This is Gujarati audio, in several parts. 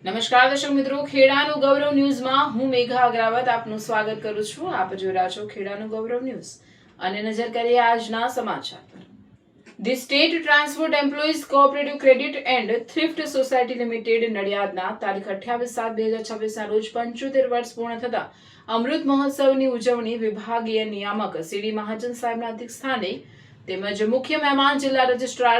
નમસ્કાર દર્શક મિત્રો, ખેડાનું ગૌરવ ન્યૂઝમાં હું મેઘા અગ્રવાલ આપનું સ્વાગત કરું છું. આપ જોઈ રહ્યા છો ખેડાનું ગૌરવ ન્યૂઝ અને નજર કરીએ આજના સમાચાર પર. The state transport employees cooperative credit and thrift society limited નડિયાદના તારીખ 28/7/2026 રોજ 75 વર્ષ પૂર્ણ થતા અમૃત મહોત્સવની ઉજવણી વિભાગીય નિયામક સીડી મહાજન સાહેબના અધ્યક્ષસ્થાને તેમજ મુખ્ય મહેમાન જિલ્લા રજિસ્ટ્રાર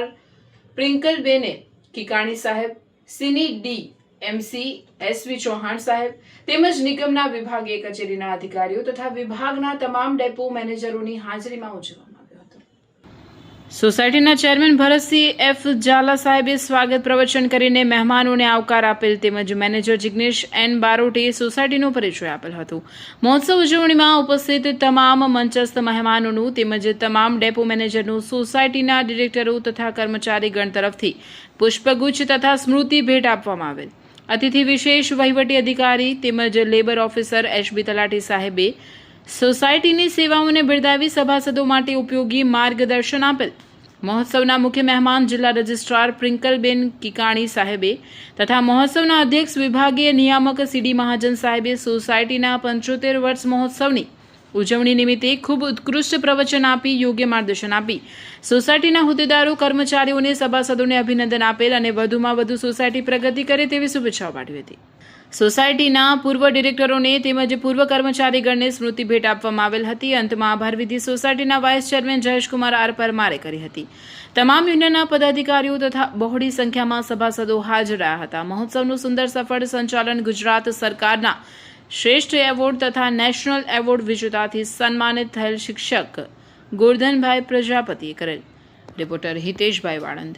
પ્રિંકલબેને કિકાણી સાહેબ, સિની ડી MC SV ચૌહાણ સાહેબ તેમજ નિગમના વિભાગીય કચેરીના અધિકારીઓ તથા વિભાગના તમામ ડેપો મેનેજરોની હાજરીમાં ઉજવવામાં આવ્યો હતો. સોસાયટીના ચેરમેન ભરતસિંહ F ઝાલા સાહેબે સ્વાગત પ્રવચન કરીને મહેમાનોને આવકાર આપેલ તેમજ મેનેજર જિગ્નેશ N બારોટે સોસાયટીનો પરિચય આપેલ હતો. મહોત્સવ ઉજવણીમાં ઉપસ્થિત તમામ મંચસ્થ મહેમાનોનું તેમજ તમામ ડેપો મેનેજરનું સોસાયટીના ડિરેક્ટરો તથા કર્મચારીગણ તરફથી પુષ્પગુચ્છ તથા સ્મૃતિ ભેટ આપવામાં આવેલ. અતિથિ વિશેષ વહીવટી અધિકારી તેમજ લેબર ઓફિસર HB તલાટી સાહેબે સોસાયટીની સેવાઓને બિરદાવી સભાસદો માટે ઉપયોગી માર્ગદર્શન આપેલ. મહોત્સવના મુખ્ય મહેમાન જિલ્લા રજિસ્ટ્રાર પ્રિંકલબેન કિકાણી સાહેબે તથા મહોત્સવના અધ્યક્ષ વિભાગીય નિયામક સીડી મહાજન સાહેબે સોસાયટીના 75 વર્ષ મહોત્સવની ઉજવણી નિમિત્તે ખૂબ ઉત્કૃષ્ટ પ્રવચન આપી યોગ્ય માર્ગદર્શન આપી સોસાયટીના હોદ્દેદારો કર્મચારીઓને સભાસદોને અભિનંદન આપેલ અને વધુમાં વધુ સોસાયટી પ્રગતિ કરે તેવી શુભેચ્છાઓ પાઠવી હતી. સોસાયટીના પૂર્વ ડિરેક્ટરોને તેમજ પૂર્વ કર્મચારીગણને સ્મૃતિ ભેટ આપવામાં આવેલ હતી. અંતમાં આભાર વિધિ સોસાયટીના વાઇસ ચેરમેન જયેશકુમાર R પરમારે કરી હતી. તમામ યુનિયનના પદાધિકારીઓ તથા બહોળી સંખ્યામાં સભાસદો હાજર રહ્યા હતા. મહોત્સવનું સુંદર સફળ સંચાલન ગુજરાત સરકારના શ્રેષ્ઠ એવોર્ડ તથા નેશનલ એવોર્ડ વિજેતાથી સન્માનિત થયેલ શિક્ષક ગોરધનભાઈ પ્રજાપતિએ કરેલ. રિપોર્ટર હિતેશભાઈ વાળંદ.